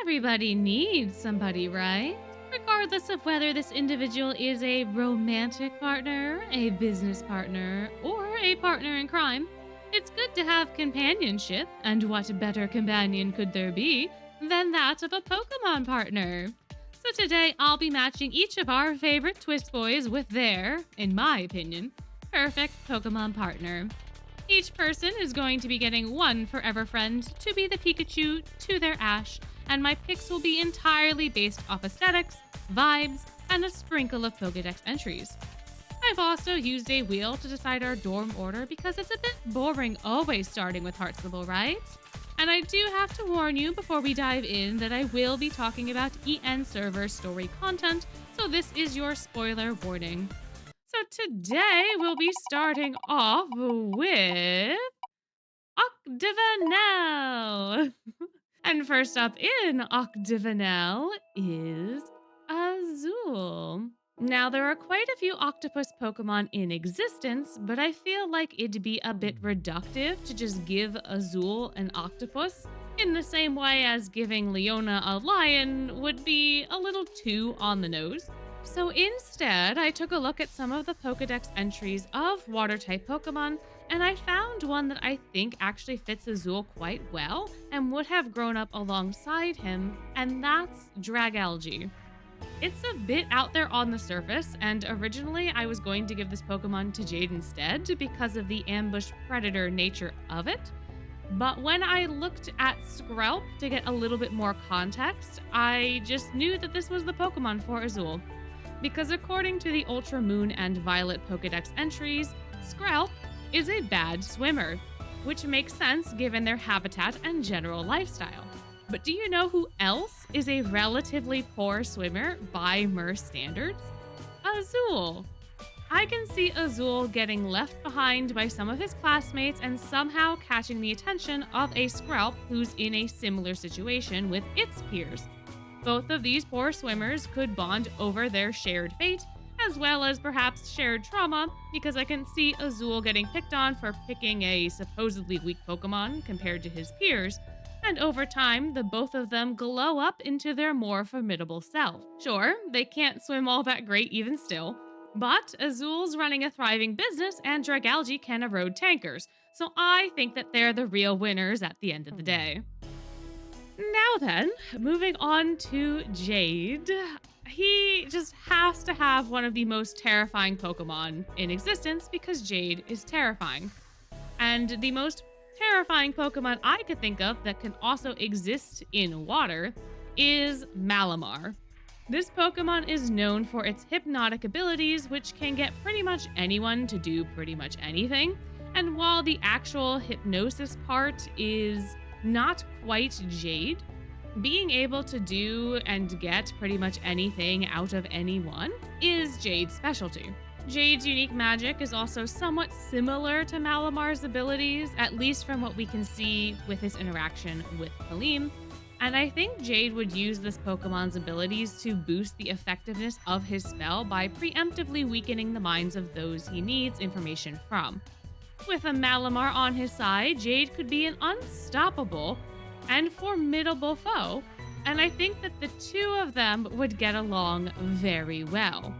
Everybody needs somebody, right? Regardless of whether this individual is a romantic partner, a business partner, or a partner in crime, it's good to have companionship, and what better companion could there be than that of a Pokemon partner? So today I'll be matching each of our favorite Twist Boys with their, in my opinion, perfect Pokemon partner. Each person is going to be getting one forever friend to be the Pikachu to their Ash, and my picks will be entirely based off aesthetics, vibes, and a sprinkle of Pokedex entries. I've also used a wheel to decide our dorm order because it's a bit boring always starting with Heartslabyul, right? And I do have to warn you before we dive in that I will be talking about EN server story content, so this is your spoiler warning. So today we'll be starting off with Octavinelle. And first up in Octavinelle is Azul. Now, there are quite a few octopus Pokemon in existence, but I feel like it'd be a bit reductive to just give Azul an octopus in the same way as giving Leona a lion would be a little too on the nose. So instead, I took a look at some of the Pokedex entries of water-type Pokemon, and I found one that I think actually fits Azul quite well and would have grown up alongside him, and that's Dragalge. It's a bit out there on the surface, and originally I was going to give this Pokemon to Jade instead because of the ambush predator nature of it. But when I looked at Skrelp to get a little bit more context, I just knew that this was the Pokemon for Azul. Because according to the Ultra Moon and Violet Pokedex entries, Skrelp is a bad swimmer, which makes sense given their habitat and general lifestyle. But do you know who else is a relatively poor swimmer by Merce standards? Azul. I can see Azul getting left behind by some of his classmates and somehow catching the attention of a Skrelp who's in a similar situation with its peers. Both of these poor swimmers could bond over their shared fate, as well as perhaps shared trauma, because I can see Azul getting picked on for picking a supposedly weak Pokemon compared to his peers, and over time, the both of them glow up into their more formidable self. Sure, they can't swim all that great even still, but Azul's running a thriving business and Dragalge can erode tankers, so I think that they're the real winners at the end of the day. Now then, moving on to Jade. He just has to have one of the most terrifying Pokemon in existence because Jade is terrifying. And the most terrifying Pokemon I could think of that can also exist in water is Malamar. This Pokemon is known for its hypnotic abilities, which can get pretty much anyone to do pretty much anything. And while the actual hypnosis part is not quite Jade, being able to do and get pretty much anything out of anyone is Jade's specialty. Jade's unique magic is also somewhat similar to Malamar's abilities, at least from what we can see with his interaction with Kaleem, and I think Jade would use this Pokemon's abilities to boost the effectiveness of his spell by preemptively weakening the minds of those he needs information from. With a Malamar on his side, Jade could be an unstoppable and formidable foe, and I think that the two of them would get along very well.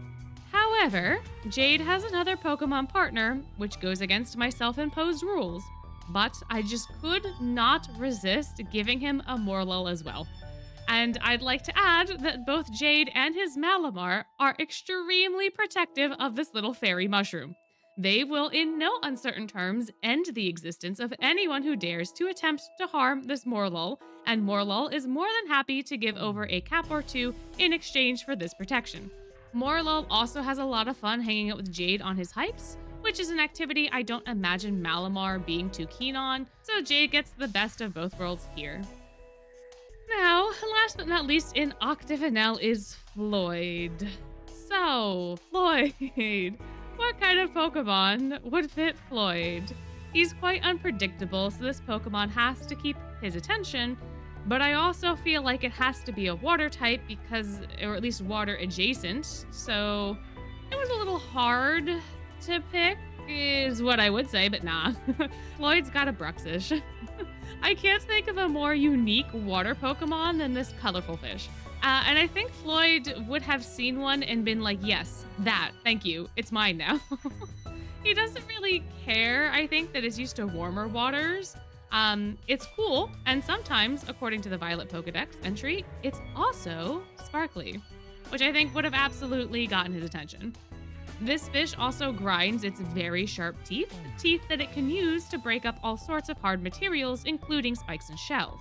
However, Jade has another Pokemon partner, which goes against my self-imposed rules, but I just could not resist giving him a Morlul as well. And I'd like to add that both Jade and his Malamar are extremely protective of this little fairy mushroom. They will, in no uncertain terms, end the existence of anyone who dares to attempt to harm this Morlul, and Morlul is more than happy to give over a cap or two in exchange for this protection. Morlul also has a lot of fun hanging out with Jade on his hikes, which is an activity I don't imagine Malamar being too keen on, so Jade gets the best of both worlds here. Now, last but not least in Octavinelle is Floyd. So, Floyd. What kind of Pokemon would fit Floyd? He's quite unpredictable, so this Pokemon has to keep his attention, but I also feel like it has to be a water type because, or at least water adjacent, so it was a little hard to pick, is what I would say, but nah. Floyd's got a Bruxish. I can't think of a more unique water Pokemon than this colorful fish. And I think Floyd would have seen one and been like, yes, that, thank you, it's mine now. He doesn't really care, I think, that it's used to warmer waters. It's cool, and sometimes, according to the Violet Pokedex entry, it's also sparkly, which I think would have absolutely gotten his attention. This fish also grinds its very sharp teeth that it can use to break up all sorts of hard materials, including spikes and shells.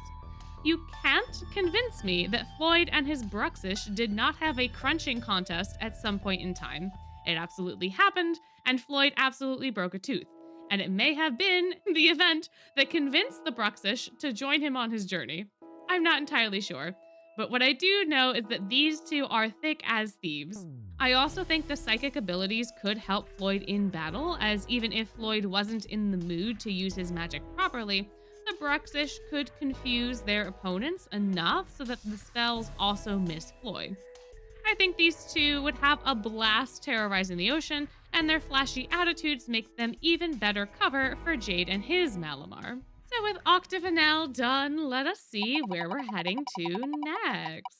You can't convince me that Floyd and his Bruxish did not have a crunching contest at some point in time. It absolutely happened, and Floyd absolutely broke a tooth. And it may have been the event that convinced the Bruxish to join him on his journey. I'm not entirely sure, but what I do know is that these two are thick as thieves. I also think the psychic abilities could help Floyd in battle, as even if Floyd wasn't in the mood to use his magic properly, the Bruxish could confuse their opponents enough so that the spells also miss Floyd. I think these two would have a blast terrorizing the ocean, and their flashy attitudes make them even better cover for Jade and his Malamar. So with Octavinelle done, let us see where we're heading to next.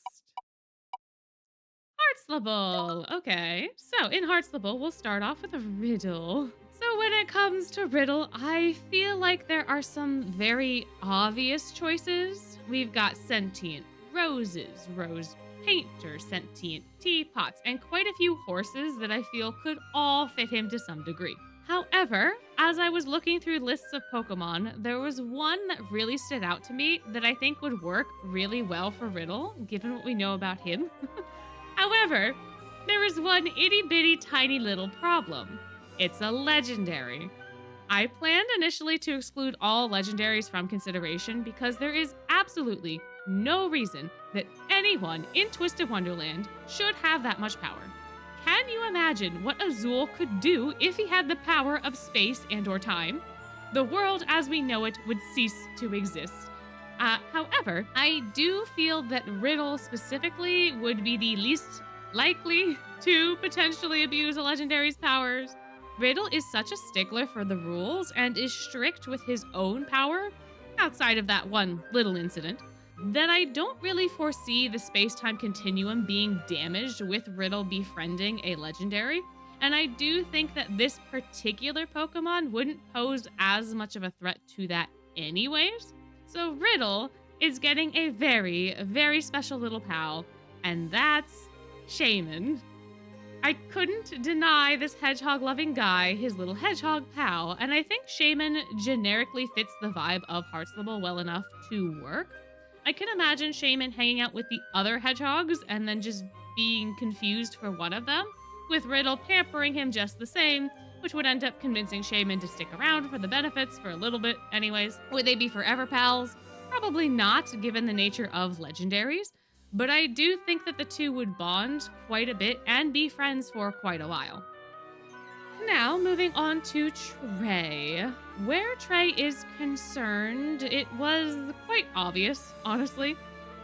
Heartslabyul. Okay, so in Heartslabyul, we'll start off with a riddle. So when it comes to riddle, I feel like there are some very obvious choices. We've got sentient roses, rose painter, sentient teapots, and quite a few horses that I feel could all fit him to some degree. However, as I was looking through lists of Pokemon, there was one that really stood out to me that I think would work really well for riddle, given what we know about him. However, there is one itty-bitty tiny little problem. It's a legendary. I planned initially to exclude all legendaries from consideration because there is absolutely no reason that anyone in Twisted Wonderland should have that much power. Can you imagine what Azul could do if he had the power of space and/or time? The world as we know it would cease to exist. However, I do feel that Riddle specifically would be the least likely to potentially abuse a legendary's powers. Riddle is such a stickler for the rules and is strict with his own power, outside of that one little incident, that I don't really foresee the space-time continuum being damaged with Riddle befriending a legendary. And I do think that this particular Pokemon wouldn't pose as much of a threat to that anyways. So Riddle is getting a very, very special little pal, and that's Shaman. I couldn't deny this hedgehog-loving guy his little hedgehog pal, and I think Shaman generically fits the vibe of Heartslabyul well enough to work. I can imagine Shaman hanging out with the other hedgehogs and then just being confused for one of them, with Riddle pampering him just the same, which would end up convincing Shaman to stick around for the benefits for a little bit anyways. Would they be forever pals? Probably not, given the nature of legendaries, but I do think that the two would bond quite a bit and be friends for quite a while. Now, moving on to Trey. Where Trey is concerned, it was quite obvious, honestly.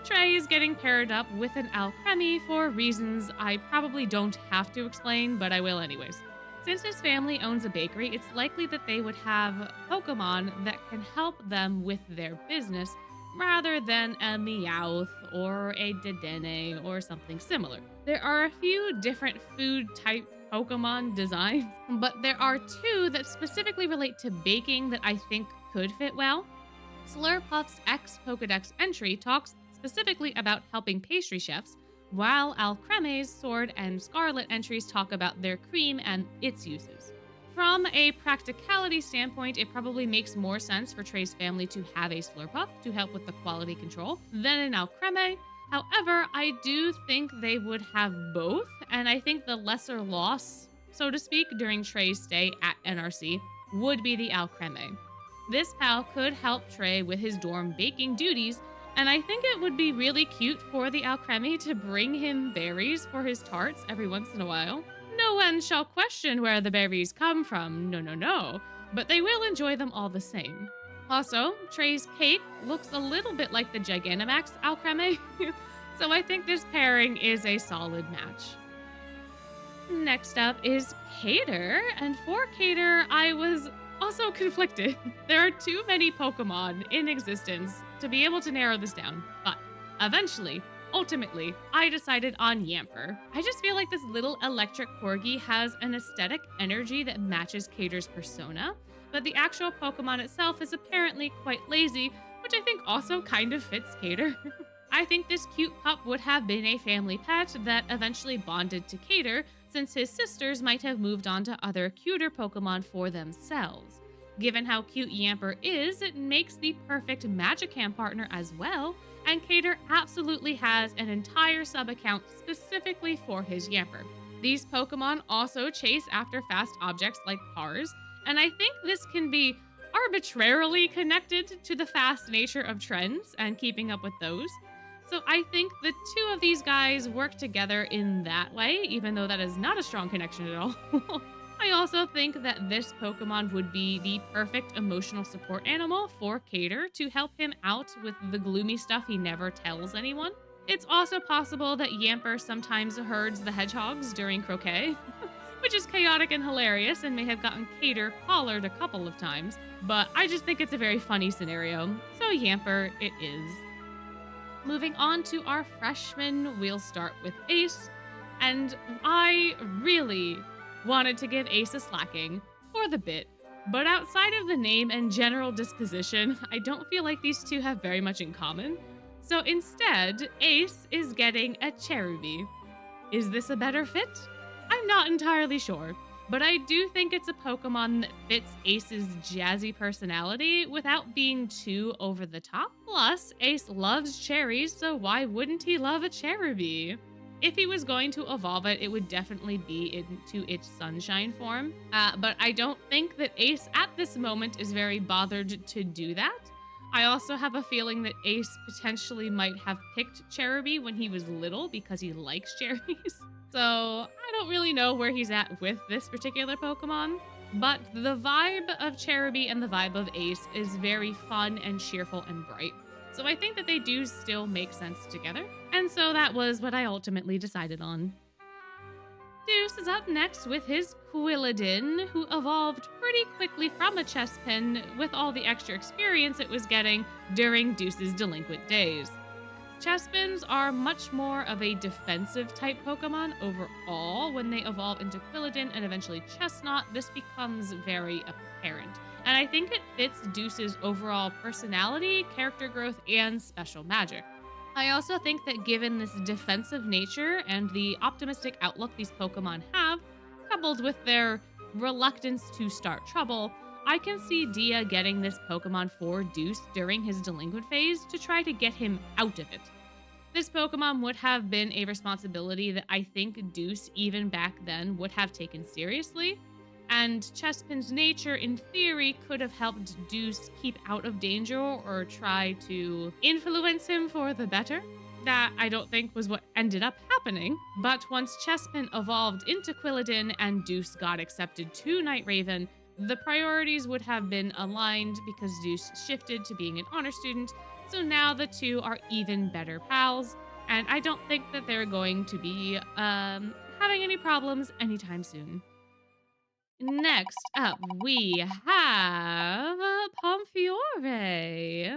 Trey is getting paired up with an Alcremie for reasons I probably don't have to explain, but I will anyways. Since his family owns a bakery, it's likely that they would have Pokemon that can help them with their business rather than a Meowth or a Dedenne or something similar. There are a few different food-type Pokemon designs, but there are two that specifically relate to baking that I think could fit well. Slurpuff's Pokedex entry talks specifically about helping pastry chefs, while Alcremie's Sword and Scarlet entries talk about their cream and its uses. From a practicality standpoint, it probably makes more sense for Trey's family to have a Slurpuff to help with the quality control than an Alcremie. However, I do think they would have both, and I think the lesser loss, so to speak, during Trey's stay at NRC would be the Alcremie. This pal could help Trey with his dorm baking duties, and I think it would be really cute for the Alcremie to bring him berries for his tarts every once in a while. No one shall question where the berries come from, no, but they will enjoy them all the same. Also, Trey's cake looks a little bit like the Gigantamax Alcremie, so I think this pairing is a solid match. Next up is Cater, and for Cater, I was also conflicted. There are too many Pokemon in existence to be able to narrow this down, but eventually, ultimately, I decided on Yamper. I just feel like this little electric corgi has an aesthetic energy that matches Cater's persona, but the actual Pokemon itself is apparently quite lazy, which I think also kind of fits Cater. I think this cute pup would have been a family pet that eventually bonded to Cater, since his sisters might have moved on to other cuter Pokemon for themselves. Given how cute Yamper is, it makes the perfect Magikarp partner as well, and Cater absolutely has an entire sub-account specifically for his Yamper. These Pokemon also chase after fast objects like cars, and I think this can be arbitrarily connected to the fast nature of trends and keeping up with those. So I think the two of these guys work together in that way, even though that is not a strong connection at all. I also think that this Pokemon would be the perfect emotional support animal for Cater to help him out with the gloomy stuff he never tells anyone. It's also possible that Yamper sometimes herds the hedgehogs during croquet, which is chaotic and hilarious and may have gotten Cater collared a couple of times, but I just think it's a very funny scenario, so Yamper it is. Moving on to our freshman, we'll start with Ace, and I really wanted to give Ace a slacking for the bit, but outside of the name and general disposition, I don't feel like these two have very much in common. So instead, Ace is getting a Cherubi. Is this a better fit? I'm not entirely sure, but I do think it's a Pokemon that fits Ace's jazzy personality without being too over the top. Plus, Ace loves cherries, so why wouldn't he love a Cherubi? If he was going to evolve it, it would definitely be into its sunshine form. But I don't think that Ace at this moment is very bothered to do that. I also have a feeling that Ace potentially might have picked Cherubi when he was little because he likes cherries. So I don't really know where he's at with this particular Pokemon, but the vibe of Cherubi and the vibe of Ace is very fun and cheerful and bright. So I think that they do still make sense together. And so that was what I ultimately decided on. Deuce is up next with his Quilladin, who evolved pretty quickly from a Chespin with all the extra experience it was getting during Deuce's delinquent days. Chespins are much more of a defensive type Pokemon overall. When they evolve into Quilladin and eventually Chestnut, this becomes very apparent. And I think it fits Deuce's overall personality, character growth, and special magic. I also think that given this defensive nature and the optimistic outlook these Pokemon have, coupled with their reluctance to start trouble, I can see Dia getting this Pokemon for Deuce during his delinquent phase to try to get him out of it. This Pokemon would have been a responsibility that I think Deuce, even back then, would have taken seriously, and Chespin's nature, in theory, could have helped Deuce keep out of danger or try to influence him for the better. That I don't think was what ended up happening, but once Chespin evolved into Quilladin and Deuce got accepted to Night Raven, the priorities would have been aligned because Deuce shifted to being an honor student, so now the two are even better pals, and I don't think that they're going to be having any problems anytime soon. Next up, we have Pomefiore.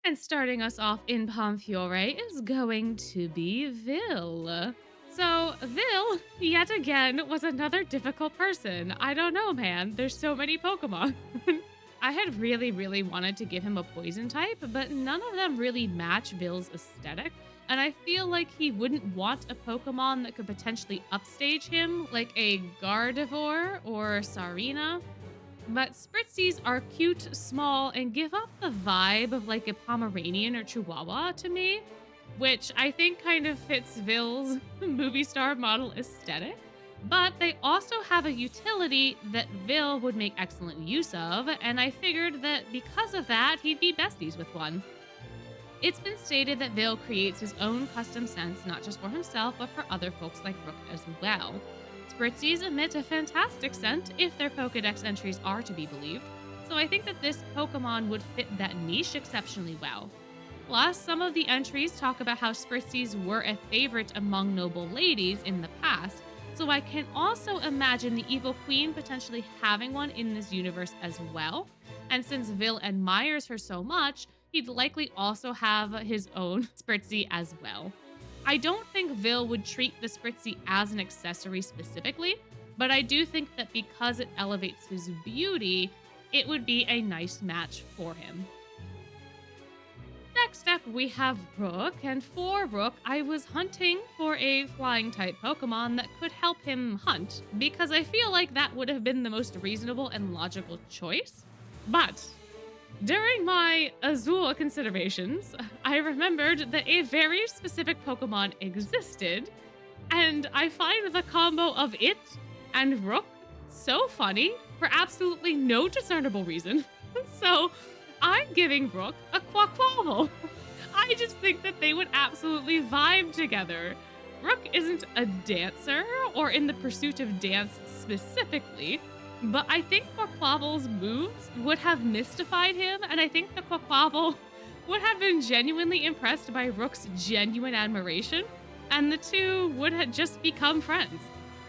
And starting us off in Pomefiore is going to be Vil. So, Vil, yet again, was another difficult person. I don't know, man. There's so many Pokemon. I had really wanted to give him a poison type, but none of them really match Vil's aesthetic. And I feel like he wouldn't want a Pokemon that could potentially upstage him, like a Gardevoir or Sarina. But Spritzies are cute, small, and give off the vibe of like a Pomeranian or Chihuahua to me, which I think kind of fits Vil's movie star model aesthetic. But they also have a utility that Vil would make excellent use of, and I figured that because of that, he'd be besties with one. It's been stated that Vil creates his own custom scents, not just for himself, but for other folks like Rook as well. Spritzies emit a fantastic scent if their Pokedex entries are to be believed, so I think that this Pokemon would fit that niche exceptionally well. Plus, some of the entries talk about how Spritzies were a favorite among noble ladies in the past, So I can also imagine the Evil Queen potentially having one in this universe as well. And since Vil admires her so much, he'd likely also have his own Spritzy as well. I don't think Vil would treat the Spritzy as an accessory specifically, but I do think that because it elevates his beauty, it would be a nice match for him. Next up, we have Rook, and for Rook, I was hunting for a flying type Pokemon that could help him hunt, because I feel like that would have been the most reasonable and logical choice. But during my Azul considerations, I remembered that a very specific Pokemon existed, and I find the combo of it and Rook so funny for absolutely no discernible reason. So I'm giving Rook a Quaquaval. I just think that they would absolutely vibe together. Rook isn't a dancer or in the pursuit of dance specifically, but I think Quaquaval's moves would have mystified him, and I think the Quaquaval would have been genuinely impressed by Rook's genuine admiration, and the two would have just become friends.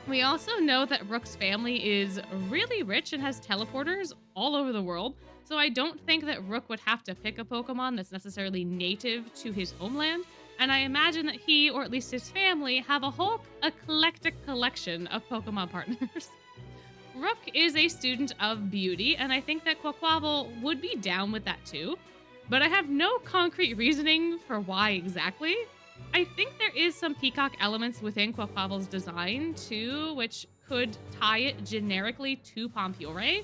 We also know that Rook's family is really rich and has teleporters all over the world, so I don't think that Rook would have to pick a Pokemon that's necessarily native to his homeland, and I imagine that he, or at least his family, have a whole eclectic collection of Pokemon partners. Rook is a student of beauty, and I think that Quaquaval would be down with that too, but I have no concrete reasoning for why exactly. I think there is some peacock elements within Quaquaval's design too, which could tie it generically to Pomefiore,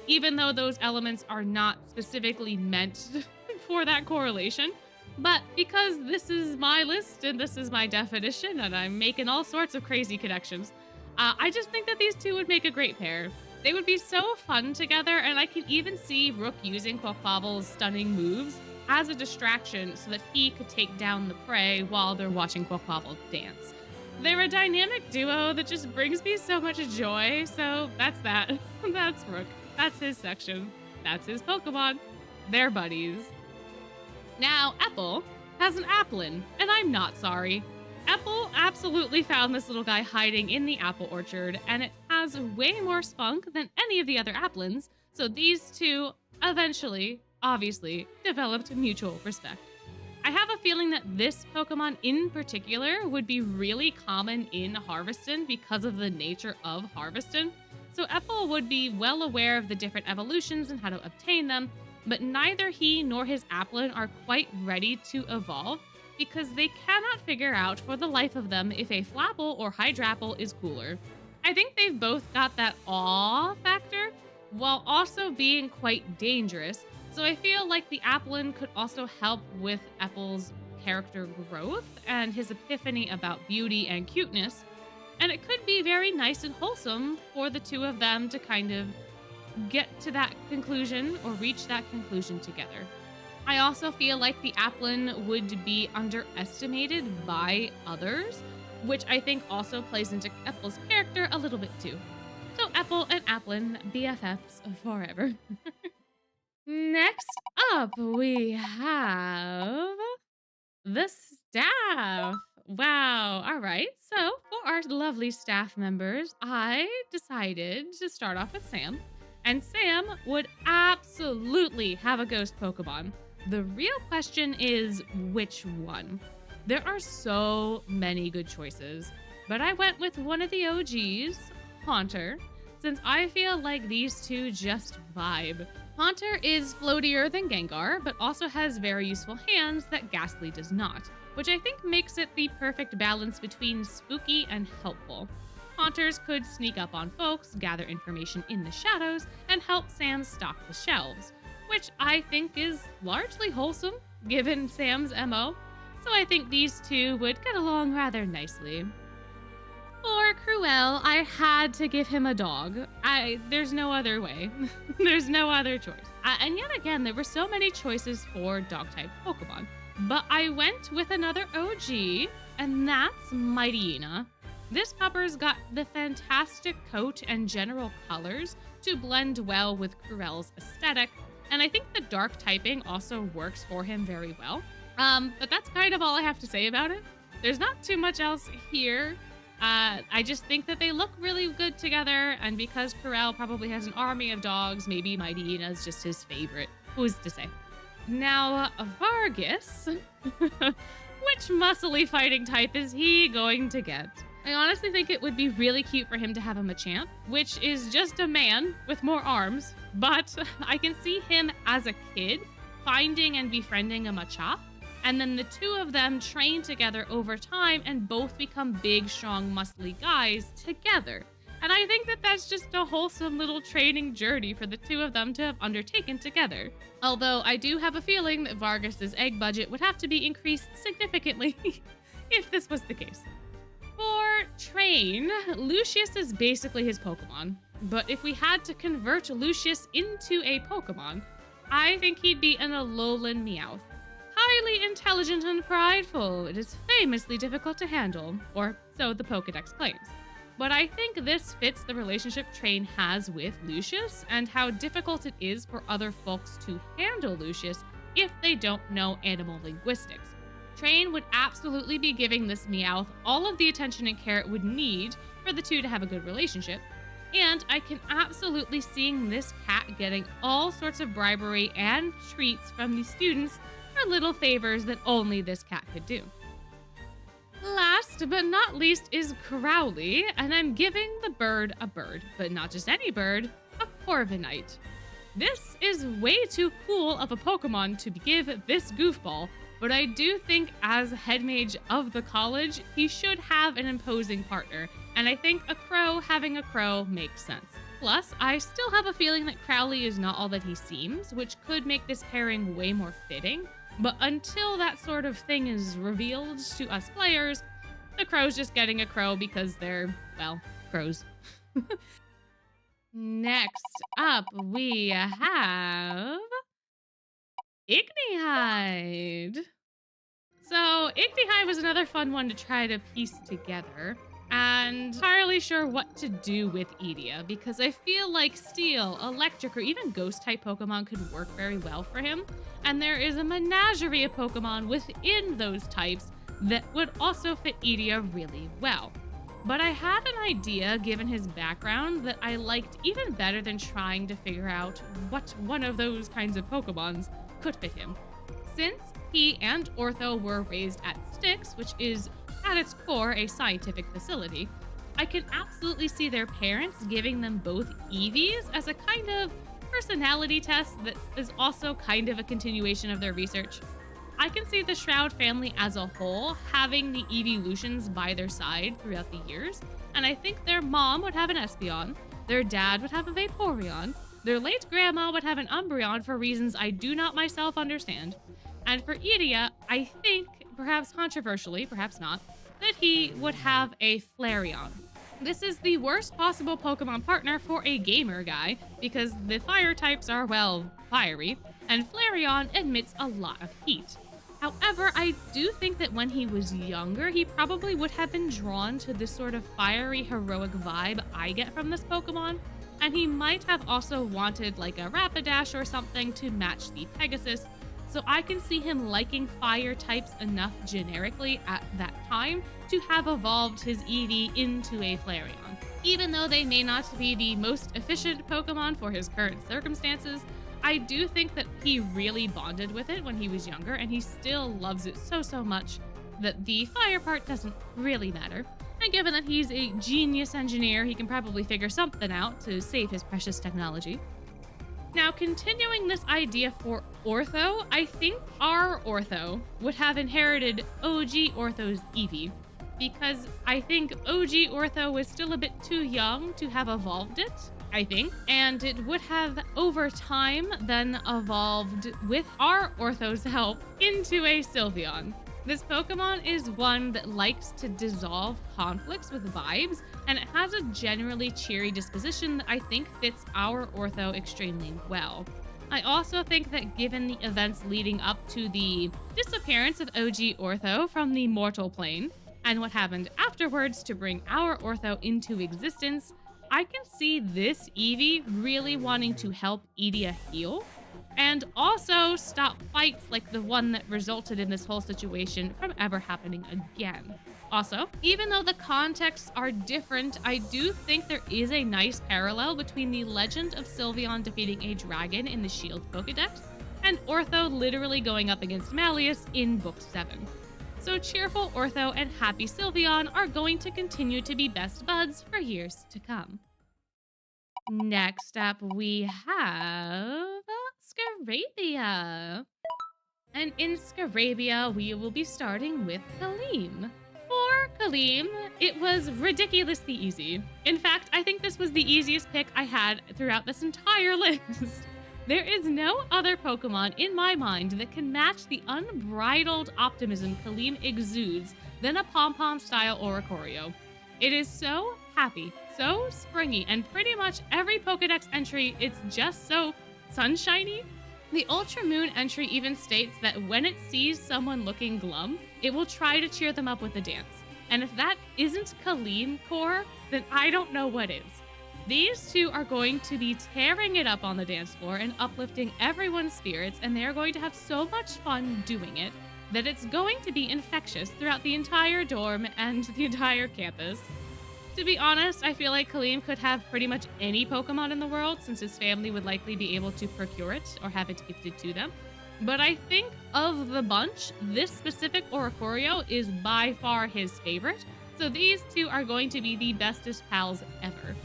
even though those elements are not specifically meant for that correlation. But because this is my list and this is my definition and I'm making all sorts of crazy connections, I just think that these two would make a great pair. They would be so fun together, and I can even see Rook using Quaquaval's stunning moves as a distraction so that he could take down the prey while they're watching Quaquaval dance. They're a dynamic duo that just brings me so much joy, so that's that. That's Rook. That's his section. That's his Pokemon. They're buddies. Now, Apple has an Applin, and I'm not sorry. Apple absolutely found this little guy hiding in the apple orchard, and it has way more spunk than any of the other Applins, so these two eventually, obviously, developed mutual respect. I have a feeling that this Pokemon in particular would be really common in Harveston because of the nature of Harveston, so Apple would be well aware of the different evolutions and how to obtain them, but neither he nor his Applin are quite ready to evolve, because they cannot figure out for the life of them if a Flapple or Hydrapple is cooler. I think they've both got that awe factor, while also being quite dangerous, so I feel like the Applin could also help with Apple's character growth and his epiphany about beauty and cuteness, and it could be very nice and wholesome for the two of them to kind of get to that conclusion or reach that conclusion together. I also feel like the Applin would be underestimated by others, which I think also plays into Apple's character a little bit too. So Apple and Applin, BFFs forever. Next up, we have the staff. Wow. All right. So for our lovely staff members, I decided to start off with Sam. And Sam would absolutely have a ghost Pokemon. The real question is which one? There are so many good choices, but I went with one of the OGs, Haunter, since I feel like these two just vibe. Haunter is floatier than Gengar, but also has very useful hands that Ghastly does not, which I think makes it the perfect balance between spooky and helpful. Haunters could sneak up on folks, gather information in the shadows, and help Sam stock the shelves, which I think is largely wholesome, given Sam's MO, so I think these two would get along rather nicely. For Cruel, I had to give him a dog. There's no other way. There's no other choice. And yet again, there were so many choices for dog-type Pokemon. But I went with another OG, and that's Mightyena. This pupper's got the fantastic coat and general colors to blend well with Cruel's aesthetic, and I think the dark typing also works for him very well. But that's kind of all I have to say about it. There's not too much else here. I just think that they look really good together, and because Corel probably has an army of dogs, maybe Mightyena is just his favorite. Who's to say? Now, Vargas, which muscly fighting type is he going to get? I honestly think it would be really cute for him to have a Machamp, which is just a man with more arms, but I can see him as a kid finding and befriending a Machop, and then the two of them train together over time and both become big, strong, muscly guys together. And I think that that's just a wholesome little training journey for the two of them to have undertaken together. Although I do have a feeling that Vargas's egg budget would have to be increased significantly if this was the case. For Train, Lucius is basically his Pokemon. But if we had to convert Lucius into a Pokemon, I think he'd be an Alolan Meowth. Highly intelligent and prideful, it is famously difficult to handle, or so the Pokedex claims. But I think this fits the relationship Train has with Lucius and how difficult it is for other folks to handle Lucius if they don't know animal linguistics. Train would absolutely be giving this Meowth all of the attention and care it would need for the two to have a good relationship. And I can absolutely seeing this cat getting all sorts of bribery and treats from the students for little favors that only this cat could do. Last but not least is Crowley, and I'm giving the bird a bird, but not just any bird, a Corviknight. This is way too cool of a Pokemon to give this goofball, but I do think as head mage of the college, he should have an imposing partner, and I think a crow having a crow makes sense. Plus, I still have a feeling that Crowley is not all that he seems, which could make this pairing way more fitting. But until that sort of thing is revealed to us players, the crow's just getting a crow because they're, well, crows. Next up, we have Ignihyde. So Ignihyde was another fun one to try to piece together. And entirely sure what to do with Edea, because I feel like Steel, Electric, or even Ghost-type Pokemon could work very well for him. And there is a menagerie of Pokemon within those types that would also fit Edea really well. But I had an idea, given his background, that I liked even better than trying to figure out what one of those kinds of Pokemons could fit him. Since he and Ortho were raised at Styx, which is at its core a scientific facility, I can absolutely see their parents giving them both EVs as a kind of personality test that is also kind of a continuation of their research. I can see the Shroud family as a whole having the evolutions by their side throughout the years, and I think their mom would have an Espeon, their dad would have a Vaporeon, their late grandma would have an Umbreon for reasons I do not myself understand, and for Edea, I think, perhaps controversially, perhaps not, that he would have a Flareon. This is the worst possible Pokemon partner for a gamer guy, because the fire types are, well, fiery, and Flareon emits a lot of heat. However, I do think that when he was younger, he probably would have been drawn to this sort of fiery, heroic vibe I get from this Pokemon, and he might have also wanted like a Rapidash or something to match the Pegasus, so I can see him liking fire types enough generically at that time to have evolved his Eevee into a Flareon. Even though they may not be the most efficient Pokemon for his current circumstances, I do think that he really bonded with it when he was younger, and he still loves it so much that the fire part doesn't really matter. And given that he's a genius engineer, he can probably figure something out to save his precious technology. Now, continuing this idea for Ortho, I think our Ortho would have inherited OG Ortho's Eevee, because I think OG Ortho was still a bit too young to have evolved it, I think, and it would have over time then evolved with our Ortho's help into a Sylveon. This Pokemon is one that likes to dissolve conflicts with vibes, and it has a generally cheery disposition that I think fits our Ortho extremely well. I also think that given the events leading up to the disappearance of OG Ortho from the mortal plane, and what happened afterwards to bring our Ortho into existence, I can see this Eevee really wanting to help Edea heal. and also stop fights like the one that resulted in this whole situation from ever happening again. Also, even though the contexts are different, I do think there is a nice parallel between the legend of Sylveon defeating a dragon in the Shield Pokédex and Ortho literally going up against Malleus in Book 7. So cheerful Ortho and happy Sylveon are going to continue to be best buds for years to come. Next up, we have Scarbia. And in Scarbia, we will be starting with Kaleem. For Kaleem, it was ridiculously easy. In fact, I think this was the easiest pick I had throughout this entire list. There is no other Pokemon in my mind that can match the unbridled optimism Kaleem exudes than a Pom-Pom style Oricorio. It is so happy, so springy, and pretty much every Pokedex entry, it's just so sunshiny. The Ultra Moon entry even states that when it sees someone looking glum, it will try to cheer them up with a dance. And if that isn't Kaleem core, then I don't know what is. These two are going to be tearing it up on the dance floor and uplifting everyone's spirits, and they're going to have so much fun doing it that it's going to be infectious throughout the entire dorm and the entire campus. To be honest, I feel like Kaleem could have pretty much any Pokemon in the world since his family would likely be able to procure it or have it gifted to them. But I think of the bunch, this specific Oricorio is by far his favorite, so these two are going to be the bestest pals ever.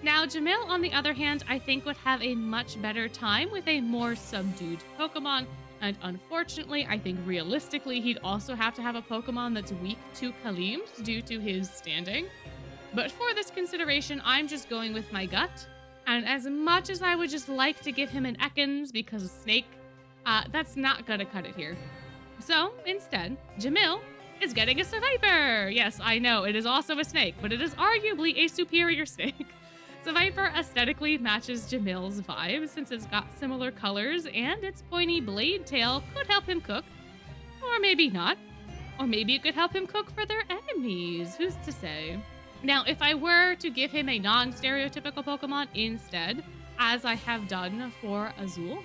Now, Jamil, on the other hand, I think would have a much better time with a more subdued Pokemon, and unfortunately, I think realistically, he'd also have to have a Pokemon that's weak to Kaleem's due to his standing. But for this consideration, I'm just going with my gut, and as much as I would just like to give him an Ekans because of Snake, that's not gonna cut it here. So, instead, Jamil is getting a Seviper! Yes, I know, it is also a snake, but it is arguably a superior snake. Seviper aesthetically matches Jamil's vibe since it's got similar colors and its pointy blade tail could help him cook. Or maybe not. Or maybe it could help him cook for their enemies. Who's to say? Now, if I were to give him a non-stereotypical Pokemon instead, as I have done for Azul,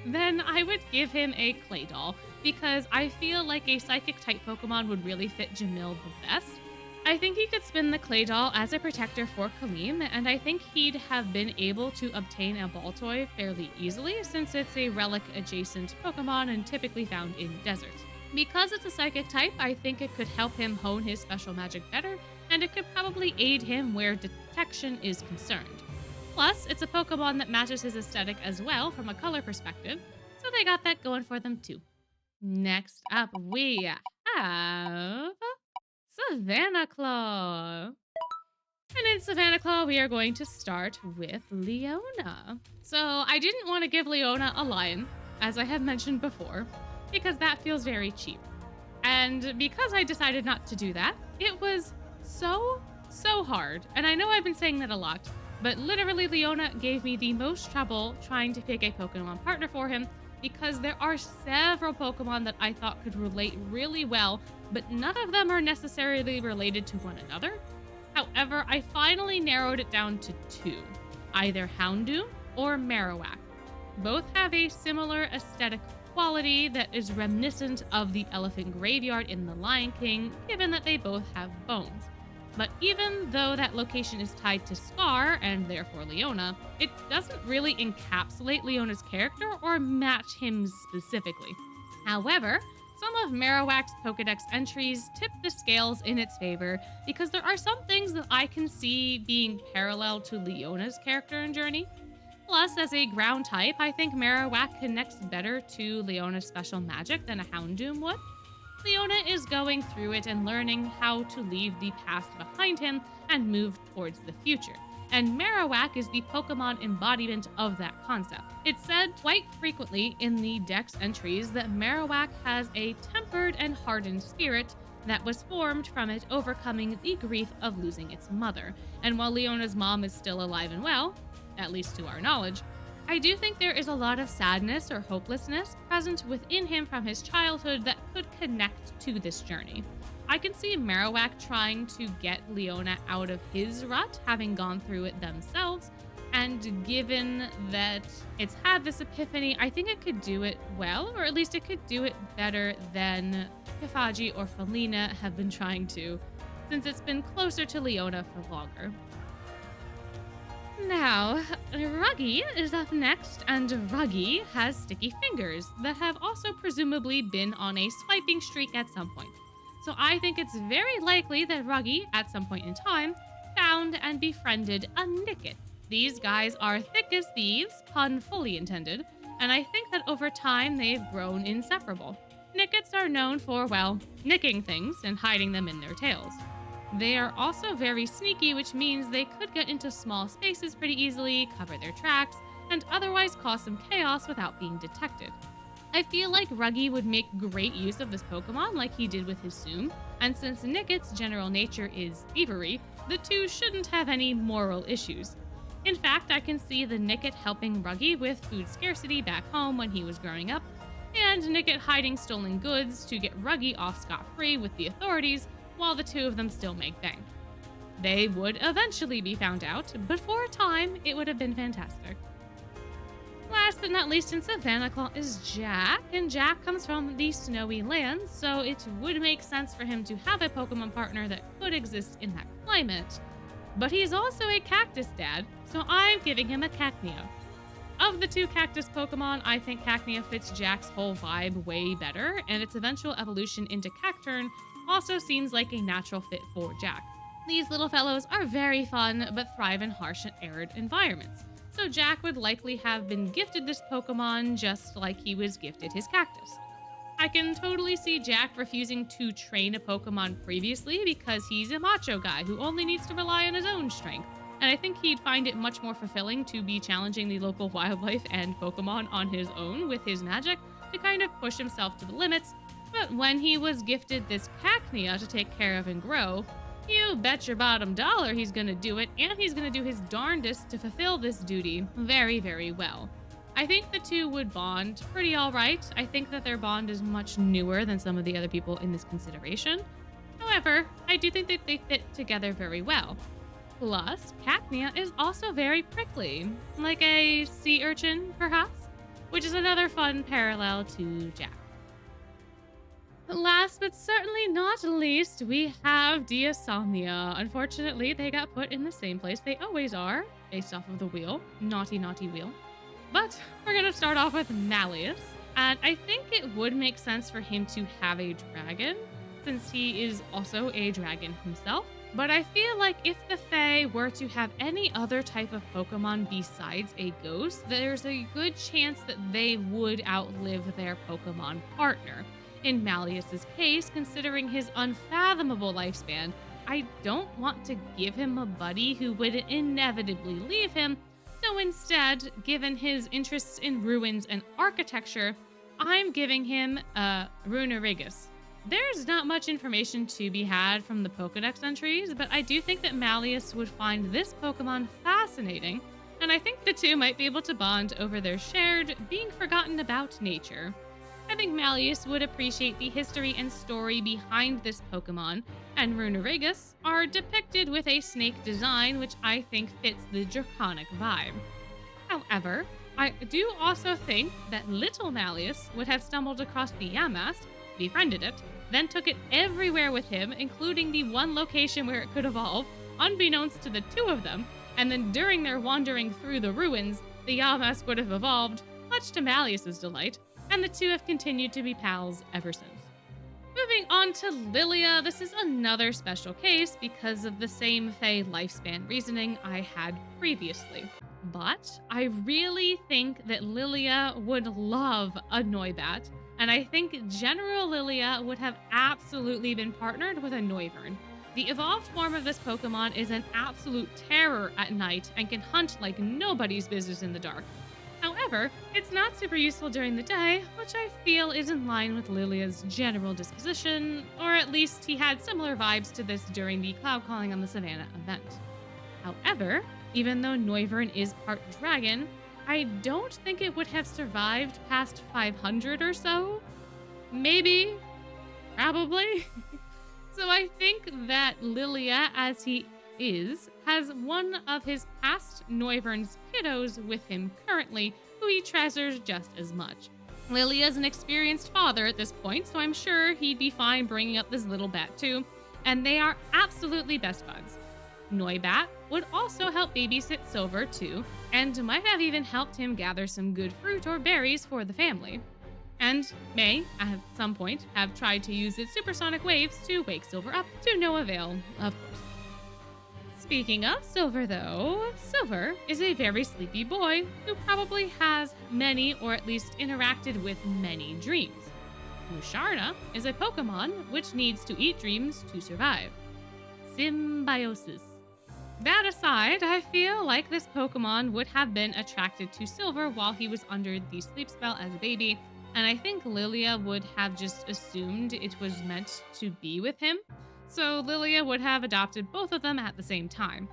then I would give him a Claydol because I feel like a Psychic-type Pokemon would really fit Jamil the best. I think he could spin the Claydol as a protector for Kaleem, and I think he'd have been able to obtain a Baltoy fairly easily since it's a relic-adjacent Pokemon and typically found in deserts. Because it's a Psychic type, I think it could help him hone his special magic better, and it could probably aid him where detection is concerned. Plus, it's a Pokemon that matches his aesthetic as well from a color perspective, so they got that going for them too. Next up, we have Savanaclaw. And in Savanaclaw, we are going to start with Leona. So I didn't want to give Leona a lion, as I have mentioned before, because that feels very cheap. And because I decided not to do that, it was so hard. And I know I've been saying that a lot, but literally Leona gave me the most trouble trying to pick a Pokemon partner for him because there are several Pokemon that I thought could relate really well, but none of them are necessarily related to one another. However, I finally narrowed it down to two, either Houndoom or Marowak. Both have a similar aesthetic quality that is reminiscent of the elephant graveyard in The Lion King, given that they both have bones. But even though that location is tied to Scar, and therefore Leona, it doesn't really encapsulate Leona's character or match him specifically. However, some of Marowak's Pokédex entries tip the scales in its favor because there are some things that I can see being parallel to Leona's character and journey. Plus, as a ground type, I think Marowak connects better to Leona's special magic than a Houndoom would. Leona is going through it and learning how to leave the past behind him and move towards the future. And Marowak is the Pokemon embodiment of that concept. It's said quite frequently in the Dex entries that Marowak has a tempered and hardened spirit that was formed from it overcoming the grief of losing its mother. And while Leona's mom is still alive and well, at least to our knowledge, I do think there is a lot of sadness or hopelessness present within him from his childhood that could connect to this journey. I can see Marowak trying to get Leona out of his rut, having gone through it themselves, And given that it's had this epiphany, I think it could do it well, or at least it could do it better than Kifaji or Felina have been trying to, since it's been closer to Leona for longer. Now, Ruggy is up next, and Ruggy has sticky fingers that have also presumably been on a swiping streak at some point. So I think it's very likely that Ruggy, at some point in time, found and befriended a Nickit. These guys are thick as thieves, pun fully intended, and I think that over time they've grown inseparable. Nickits are known for, well, nicking things and hiding them in their tails. They are also very sneaky, which means they could get into small spaces pretty easily, cover their tracks, and otherwise cause some chaos without being detected. I feel like Ruggy would make great use of this Pokemon like he did with his Zoom, and since Nickit's general nature is thievery, the two shouldn't have any moral issues. In fact, I can see the Nickit helping Ruggy with food scarcity back home when he was growing up, and Nickit hiding stolen goods to get Ruggy off scot-free with the authorities while the two of them still make bank. They would eventually be found out, but for a time, it would have been fantastic. Last but not least in Savanaclaw is Jack, and Jack comes from the snowy lands, so it would make sense for him to have a Pokemon partner that could exist in that climate. But he's also a cactus dad, so I'm giving him a Cacnea. Of the two cactus Pokemon, I think Cacnea fits Jack's whole vibe way better, and its eventual evolution into Cacturne also seems like a natural fit for Jack. These little fellows are very fun, but thrive in harsh and arid environments. So Jack would likely have been gifted this Pokemon just like he was gifted his cactus. I can totally see Jack refusing to train a Pokemon previously because he's a macho guy who only needs to rely on his own strength. And I think he'd find it much more fulfilling to be challenging the local wildlife and Pokemon on his own with his magic to kind of push himself to the limits. But when he was gifted this Cacnea to take care of and grow, you bet your bottom dollar he's gonna do it, and he's gonna do his darndest to fulfill this duty very, very well. I think the two would bond pretty alright. I think that their bond is much newer than some of the other people in this consideration. However, I do think that they fit together very well. Plus, Cacnea is also very prickly, like a sea urchin, perhaps, which is another fun parallel to Jack. Last but certainly not least, we have Diasomnia. Unfortunately, they got put in the same place they always are, based off of the wheel. Naughty, naughty wheel. But we're going to start off with Malleus, and I think it would make sense for him to have a dragon, since he is also a dragon himself. But I feel like if the Fae were to have any other type of Pokemon besides a ghost, there's a good chance that they would outlive their Pokemon partner. In Malleus's case, considering his unfathomable lifespan, I don't want to give him a buddy who would inevitably leave him, so instead, given his interests in ruins and architecture, I'm giving him a Runerigus. There's not much information to be had from the Pokedex entries, but I do think that Malleus would find this Pokemon fascinating, and I think the two might be able to bond over their shared, being forgotten about nature. I think Malleus would appreciate the history and story behind this Pokemon, and Runerigus are depicted with a snake design, which I think fits the draconic vibe. However, I do also think that little Malleus would have stumbled across the Yamast, befriended it, then took it everywhere with him, including the one location where it could evolve, unbeknownst to the two of them, and then during their wandering through the ruins, the Yamask would have evolved, much to Malleus's delight, and the two have continued to be pals ever since. Moving on to Lilia, this is another special case because of the same Fae lifespan reasoning I had previously. But I really think that Lilia would love a Noibat, and I think General Lilia would have absolutely been partnered with a Noivern. The evolved form of this Pokemon is an absolute terror at night and can hunt like nobody's business in the dark. However, it's not super useful during the day, which I feel is in line with Lilia's general disposition, or at least he had similar vibes to this during the Cloud Calling on the Savannah event. However, even though Noivern is part dragon, I don't think it would have survived past 500 or so. Maybe. Probably. So I think that Lilia, as he has one of his past Noivern's kiddos with him currently, who he treasures just as much. Lilia's an experienced father at this point, so I'm sure he'd be fine bringing up this little bat too, and they are absolutely best buds. Noibat would also help babysit Silver too, and might have even helped him gather some good fruit or berries for the family. And may, at some point, have tried to use its supersonic waves to wake Silver up to no avail, of course. Speaking of Silver, though, Silver is a very sleepy boy who probably has many, or at least interacted with many, dreams. Musharna is a Pokemon which needs to eat dreams to survive. Symbiosis. That aside, I feel like this Pokemon would have been attracted to Silver while he was under the sleep spell as a baby, and I think Lilia would have just assumed it was meant to be with him, so Lilia would have adopted both of them at the same time.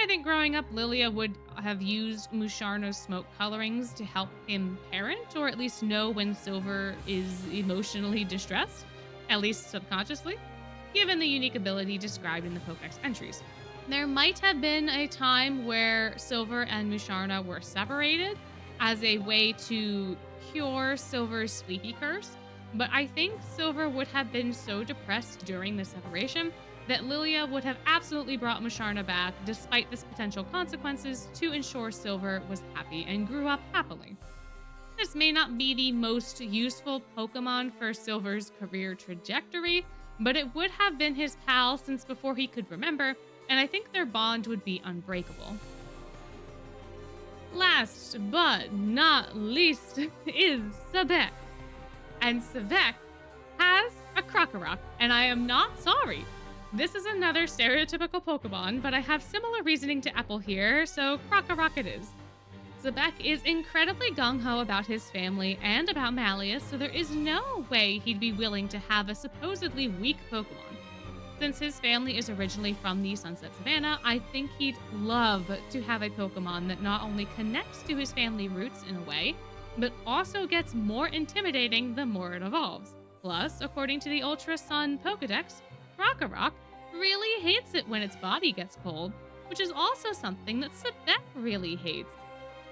I think growing up, Lilia would have used Musharna's smoke colorings to help him parent, or at least know when Silver is emotionally distressed, at least subconsciously, given the unique ability described in the Pokédex entries. There might have been a time where Silver and Musharna were separated as a way to cure Silver's sleepy curse, but I think Silver would have been so depressed during the separation that Lilia would have absolutely brought Musharna back despite this potential consequences to ensure Silver was happy and grew up happily. This may not be the most useful Pokemon for Silver's career trajectory, but it would have been his pal since before he could remember, and I think their bond would be unbreakable. Last but not least is Sebek. And Sebek has a Krokorok, and I am not sorry. This is another stereotypical Pokemon, but I have similar reasoning to Apple here, so Krokorok it is. Sebek is incredibly gung-ho about his family and about Malleus, so there is no way he'd be willing to have a supposedly weak Pokemon. Since his family is originally from the Sunset Savannah, I think he'd love to have a Pokemon that not only connects to his family roots in a way, but also gets more intimidating the more it evolves. Plus, according to the Ultra Sun Pokédex, Krokorok really hates it when its body gets cold, which is also something that Sebek really hates.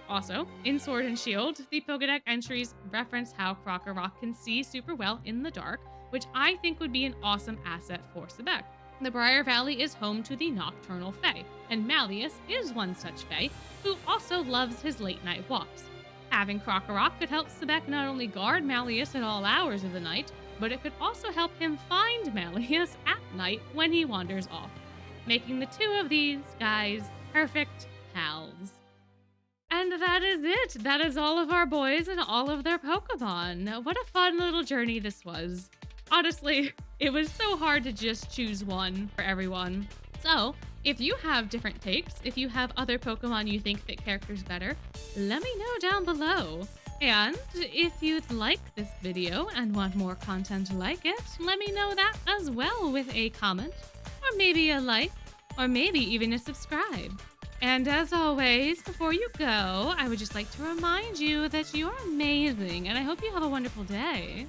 Also, in Sword and Shield, the Pokédex entries reference how Krokorok can see super well in the dark, which I think would be an awesome asset for Sebek. The Briar Valley is home to the Nocturnal Fae, and Malleus is one such Fae, who also loves his late-night walks. Having Krokorok could help Sebek not only guard Malleus at all hours of the night, but it could also help him find Malleus at night when he wanders off, making the two of these guys perfect pals. And that is it. That is all of our boys and all of their Pokemon. What a fun little journey this was. Honestly, it was so hard to just choose one for everyone. So, if you have different takes, if you have other Pokemon you think fit characters better, let me know down below. And if you'd like this video and want more content like it, let me know that as well with a comment, or maybe a like, or maybe even a subscribe. And as always, before you go, I would just like to remind you that you are amazing, and I hope you have a wonderful day.